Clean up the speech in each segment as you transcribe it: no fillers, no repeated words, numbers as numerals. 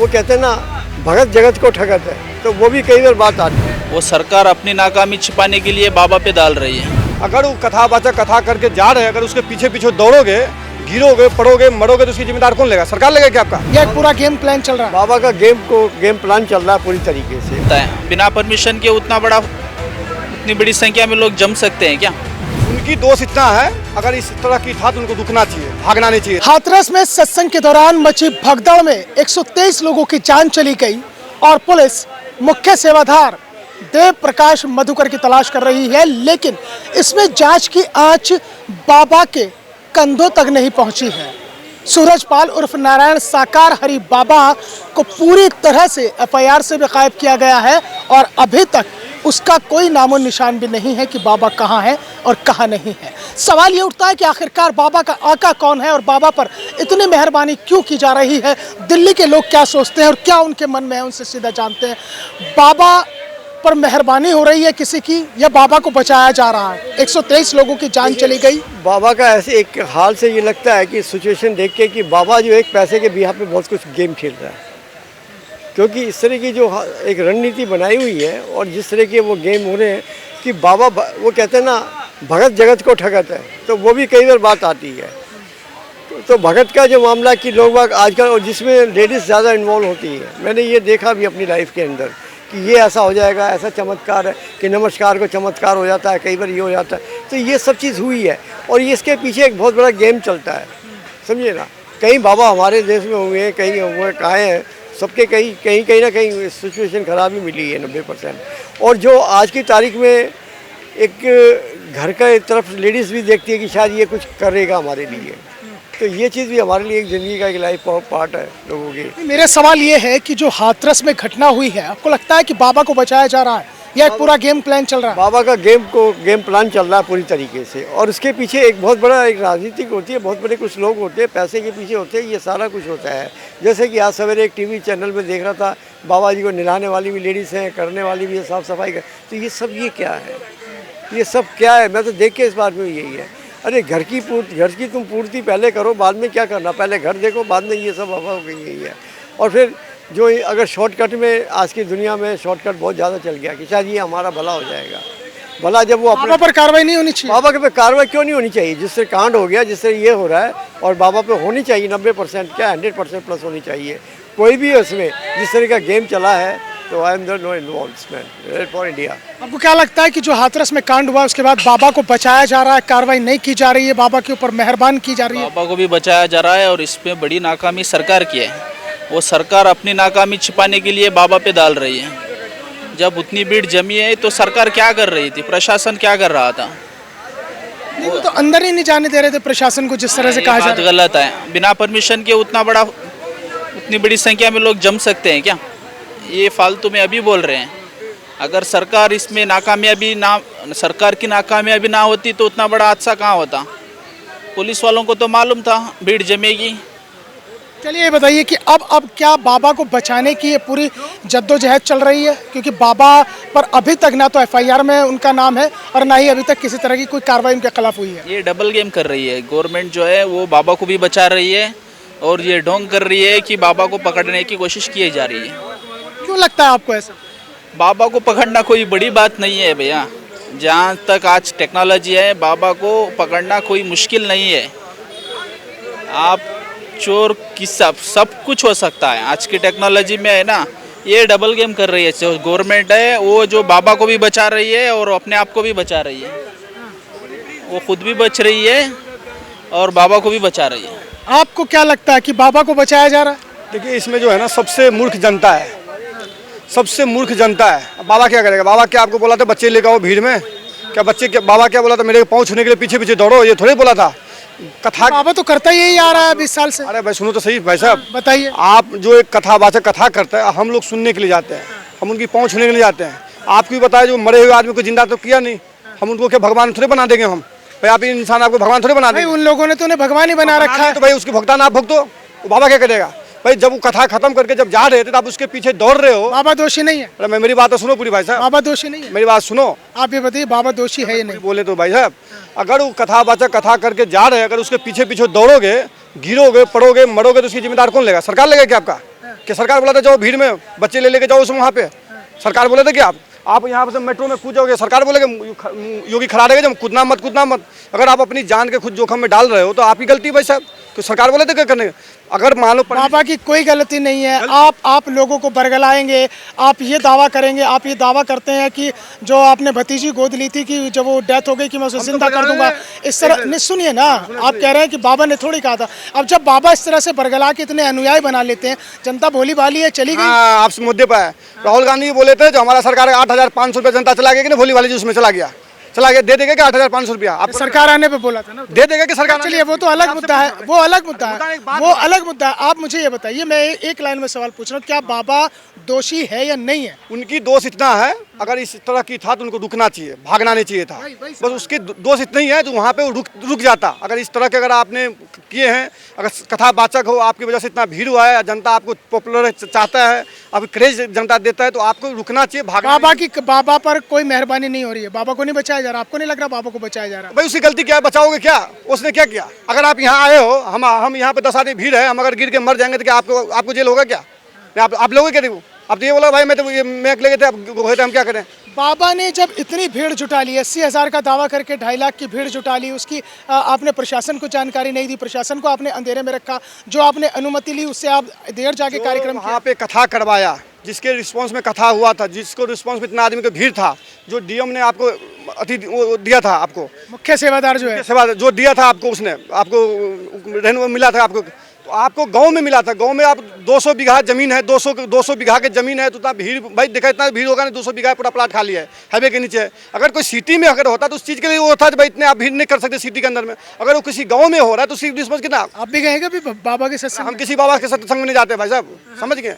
वो कहते हैं ना, भगत जगत को ठगत है, तो वो भी कई बार बात आती है। वो सरकार अपनी नाकामी छिपाने के लिए बाबा पे डाल रही है। अगर वो कथावाचक कथा करके जा रहे हैं, अगर उसके पीछे पीछे दौड़ोगे, गिरोगे, पड़ोगे, मरोगे, तो उसकी जिम्मेदार कौन लेगा? सरकार लेगा क्या आपका? ये एक पूरा गेम प्लान चल रहा है। बाबा का गेम प्लान चल रहा है पूरी तरीके से। बिना परमिशन के उतनी बड़ी संख्या में लोग जम सकते हैं क्या? उनकी दोष इतना है, अगर इस तरह की था तो उनको रुकना चाहिए, भागना नहीं चाहिए। हाथरस में सत्संग के दौरान मची भगदड़ में 123 लोगों की जान चली गई और पुलिस मुख्य सेवाधार देव प्रकाश मधुकर की तलाश कर रही है, लेकिन इसमें जांच की आंच बाबा के कंधों तक नहीं पहुंची है। सूरजपाल उर्फ नारायण साकार हरि बाबा को पूरी तरह से एफआईआर से भी गायब किया गया है और अभी तक उसका कोई नामो निशान भी नहीं है कि बाबा कहाँ है और कहाँ नहीं है। सवाल ये उठता है कि आखिरकार बाबा का आका कौन है और बाबा पर इतनी मेहरबानी क्यों की जा रही है? दिल्ली के लोग क्या सोचते हैं और क्या उनके मन में है, उनसे सीधा जानते हैं। बाबा पर मेहरबानी हो रही है किसी की या बाबा को बचाया जा रहा है? 123 लोगों की जान चली गई। बाबा का ऐसे एक हाल से ये लगता है कि सिचुएशन देख के कि बाबा जो एक पैसे के बिहाफ पे बहुत कुछ गेम खेल रहा है, क्योंकि इस तरह की जो एक रणनीति बनाई हुई है और जिस तरह के वो गेम हो रहे हैं कि बाबा वो कहते हैं ना, भगत जगत को ठगत है, तो वो भी कई बार बात आती है। तो भगत का जो मामला कि लोग बाग आजकल, और जिसमें लेडीज़ ज़्यादा इन्वॉल्व होती है, मैंने ये देखा भी अपनी लाइफ के अंदर कि ये ऐसा हो जाएगा, ऐसा चमत्कार है कि नमस्कार को चमत्कार हो जाता है, कई बार ये हो जाता है। तो ये सब चीज़ हुई है और ये इसके पीछे एक बहुत बड़ा गेम चलता है, समझिए ना। कहीं बाबा हमारे देश में हुए हैं, कहीं हुए कहाँ हैं, सबके कहीं ना कहीं सिचुएशन ख़राब ही मिली है 90%। और जो आज की तारीख में एक घर का एक तरफ लेडीज़ भी देखती है कि शायद ये कुछ करेगा हमारे लिए, तो ये चीज़ भी हमारे लिए एक ज़िंदगी का एक लाइफ पार्ट है लोगों की। मेरा सवाल ये है कि जो हाथरस में घटना हुई है, आपको लगता है कि बाबा को बचाया जा रहा है या एक पूरा गेम प्लान चल रहा है? बाबा का गेम प्लान चल रहा है पूरी तरीके से और उसके पीछे एक बहुत बड़ा एक राजनीतिक होती है, बहुत बड़े कुछ लोग होते हैं, पैसे के पीछे होते हैं, ये सारा कुछ होता है। जैसे कि आज सवेरे एक टीवी चैनल में देख रहा था, बाबा जी को नहलाने वाली भी लेडीज़ हैं, करने वाली भी है, साफ़ सफाई का। तो ये सब ये क्या है, ये सब क्या है? मैं तो देख के इस बात में यही है, अरे घर की तुम पूर्ति पहले करो, बाद में क्या करना, पहले घर देखो, बाद में ये सब हवा हो गई यही है। और फिर जो अगर शॉर्टकट में आज की दुनिया में शॉर्टकट बहुत ज़्यादा चल गया कि शायद ये हमारा भला हो जाएगा। भला जब वो बाबा पर कार्रवाई नहीं होनी चाहिए? बाबा के पे कार्रवाई क्यों नहीं होनी चाहिए? जिससे कांड हो गया, जिससे ये हो रहा है, और बाबा पे होनी चाहिए 90% क्या 100% प्लस होनी चाहिए। कोई भी उसमें जिस तरह का गेम चला है, तो I am no involvement for India. आपको क्या लगता है कि जो हाथरस में कांड हुआ उसके बाद बाबा को बचाया जा रहा है, कार्रवाई नहीं की जा रही है, बाबा के ऊपर मेहरबान की जा रही है? बाबा को भी बचाया जा रहा है और इसमें बड़ी नाकामी सरकार की है। वो सरकार अपनी नाकामी छिपाने के लिए बाबा पे डाल रही है। जब उतनी भीड़ जमी है तो सरकार क्या कर रही थी, प्रशासन क्या कर रहा था? नहीं, वो तो अंदर ही नहीं जाने दे रहे थे प्रशासन को, जिस तरह से कहा जा रहा है। गलत है। बिना परमिशन के उतनी बड़ी संख्या में लोग जम सकते हैं क्या? ये फालतू में अभी बोल रहे हैं। अगर सरकार इसमें सरकार की नाकामयाबी ना होती तो उतना बड़ा हादसा कहाँ होता? पुलिस वालों को तो मालूम था भीड़ जमेगी। चलिए ये बताइए कि अब क्या बाबा को बचाने की ये पूरी जद्दोजहद चल रही है? क्योंकि बाबा पर अभी तक ना तो एफआईआर में उनका नाम है और ना ही अभी तक किसी तरह की कोई कार्रवाई उनके खिलाफ हुई है। ये डबल गेम कर रही है गवर्नमेंट, जो है वो बाबा को भी बचा रही है और ये ढोंग कर रही है कि बाबा को पकड़ने की कोशिश की जा रही है। क्यों लगता है आपको ऐसा? बाबा को पकड़ना कोई बड़ी बात नहीं है भैया। जहाँ तक आज टेक्नोलॉजी है, बाबा को पकड़ना कोई मुश्किल नहीं है। आप चोर की सब कुछ हो सकता है आज की टेक्नोलॉजी में, है ना। ये डबल गेम कर रही है जो गवर्नमेंट है, वो जो बाबा को भी बचा रही है और अपने आप को भी बचा रही है। वो खुद भी बच रही है और बाबा को भी बचा रही है। आपको क्या लगता है कि बाबा को बचाया जा रहा है? देखिए, इसमें जो है ना, सबसे मूर्ख जनता है, सबसे मूर्ख जनता है। अब बाबा क्या करेगा? बाबा क्या आपको बोला था बच्चे लेकर आओ भीड़ में? क्या बच्चे बाबा क्या बोला था, मेरे पाँव छूने के लिए पीछे पीछे दौड़ो? ये थोड़ी बोला था। कथा बाबा तो करता यही आ रहा है 20 साल से। अरे भाई सुनो तो सही भाई साहब, बताइए। आप जो एक कथावाचक कथा करते हैं, हम लोग सुनने के लिए जाते हैं, हम उनकी पाँव छूने के लिए जाते हैं। आपको भी बताया, जो मरे हुए आदमी को जिंदा तो किया नहीं, हम उनको क्या भगवान थोड़े बना देंगे? हम भाई आप इंसान आपको भगवान थोड़े बना देंगे? उन लोगों ने तो उन्हें भगवान ही बना रखा है। तो भाई उसकी भुगतान आप भुगतो। वो बाबा क्या करेगा भाई? जब वो कथा खत्म करके जब जा रहे थे तो आप उसके पीछे दौड़ रहे हो। बाबा दोषी नहीं है? अरे मेरी बात तो सुनो पूरी भाई साहब। बाबा दोषी नहीं है? मेरी बात सुनो। आप ये बताइए, बाबा दोषी है या नहीं? बोले तो भाई साहब, अगर वो कथावाचक कथा करके जा रहे हैं, अगर उसके पीछे पीछे दौड़ोगे, गिरोगे, पड़ोगे, मरोगे, तो उसकी जिम्मेदार कौन लेगा? सरकार लेगा क्या आपका? कि सरकार बोला था जाओ भीड़ में बच्चे ले लेके जाओ उस वहाँ पे, सरकार बोले थे कि आप यहाँ से मेट्रो में कूद जाओगे, सरकार बोले कि योगी खड़ा रहेगा जब कूदना मत। अगर आप अपनी जान के खुद जोखिम में डाल रहे हो तो आपकी गलती भाई साहब, तो सरकार बोले थे क्या करने। अगर मान लो बाबा की कोई गलती नहीं है, आप लोगों को बरगलाएंगे, आप ये दावा करेंगे, आप ये दावा करते हैं कि जो आपने भतीजी गोद ली थी कि जब वो डेथ हो गई कि मैं उसे जिंदा कर दूंगा, इस तरह नहीं। सुनिए ना, आप कह रहे हैं कि बाबा ने थोड़ी कहा था। अब जब बाबा इस तरह से बरगला के इतने अनुयायी बना लेते हैं, जनता भोली भाली है, चली गई। आप मुद्दे पर है, राहुल गांधी बोले थे जो हमारा सरकार 8,500 रुपया जनता चला गया कि भोली भाली जी उसमें चला गया, दे देगा कि 8,500 रुपया आप सरकार आने पे बोला था ना, दे देगा कि सरकार। चलिए वो तो अलग मुद्दा है, वो अलग मुद्दा है। आप मुझे ये बताइए, मैं एक लाइन में सवाल पूछ रहा हूँ, क्या बाबा दोषी है या नहीं है? उनकी दोष इतना है, अगर इस तरह की था तो उनको रुकना चाहिए, भागना नहीं चाहिए था। बस उसके दोष इतना ही है जो वहाँ पे रुक जाता। अगर इस तरह के अगर आपने किए हैं, अगर कथावाचक हो, आपकी वजह से इतना भीड़ हुआ है, जनता आपको पॉपुलर चाहता है, आपको क्रेज जनता देता है, तो आपको रुकना चाहिए, भागना। बाबा पर कोई मेहरबानी नहीं हो रही है, बाबा को नहीं बचाया जा रहा, आपको नहीं लग रहा बाबा को बचाया जा रहा? भाई उसकी गलती क्या है, बचाओगे क्या? उसने क्या किया? अगर आप यहाँ आए हो, हम यहाँ पे 10 आदमी भीड़ है, हम अगर गिर के मर जाएंगे तो क्या आपको जेल होगा क्या? आप लोगों क्या देखो, आप तो ये बोला भाई मैं लेके थे, अब हम क्या करें? बाबा ने जब इतनी भीड़ जुटा ली, 80,000 का दावा करके 2.5 लाख की भीड़ जुटा ली, उसकी आपने प्रशासन को जानकारी नहीं दी, प्रशासन को आपने अंधेरे में रखा, जो आपने अनुमति ली उससे आप देर जाके कार्यक्रम वहाँ पे कथा करवाया, जिसके रिस्पांस में कथा हुआ था, जिसको रिस्पांस में इतना आदमी का भीड़ था, जो डीएम ने आपको दिया था, आपको मुख्य सेवादार जो है सेवा जो दिया था आपको, उसने आपको रहने मिला था आपको, तो आपको गांव में मिला था। गांव में आप 200 बीघा जमीन है, 200 बीघा की जमीन है, तो इतना भीड़ भाई देखा, इतना भीड़ होगा ना, 200 बीघा पूरा प्लाट खाली है हाईवे के नीचे। अगर कोई सिटी में अगर होता तो उस चीज़ के लिए वो था भाई इतने आप भीड़ नहीं कर सकते सिटी के अंदर में। अगर वो किसी गाँव में हो रहा है तो सिर्फ रिस्पॉन्स कितना। आप भी गएंगे भी बाबा के सत्संग? हम किसी बाबा के सत्संग में नहीं जाते भाई साहब, समझ गए,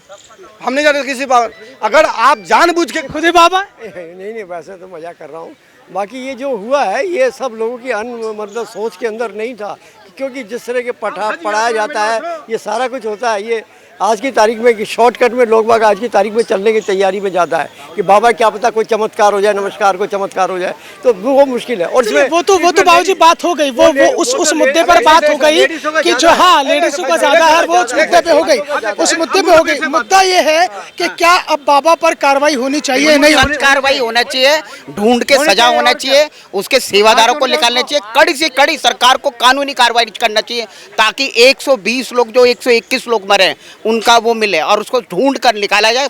हम नहीं जाते किसी बाबा। अगर आप जानबूझ के खुद ही बाबा नहीं, वैसे तो मजाक कर रहा हूँ। बाकी ये जो हुआ है ये सब लोगों की मतलब सोच के अंदर नहीं था, क्योंकि जिस तरह के पढ़ाया जाता है ये सारा कुछ होता है। ये आज की तारीख में शॉर्टकट में लोग बाग आज की तारीख में चलने की तैयारी में ज़्यादा है कि बाबा क्या पता कोई चमत्कार हो जाए, नमस्कार को चमत्कार हो जाए, तो वो मुश्किल है। और इसमें वो तो बाबूजी बात हो गई, वो उस मुद्दे पर बात हो गई कि जो हाँ लेडीजों का ज्यादा है, वो उस मुद्दे पे हो गई, उस मुद्दे पे हो गई। मुद्दा ये है कि क्या अब बाबा पर कार्रवाई होनी चाहिए? नहीं कार्रवाई होना चाहिए, ढूंढ के सजा होना चाहिए, उसके सेवादारों को निकालना चाहिए, कड़ी से कड़ी सरकार को कानूनी कार्रवाई करना चाहिए, ताकि 120 लोग जो 121 लोग मरे उनका वो मिले और उसको ढूंढ कर निकाला जाए।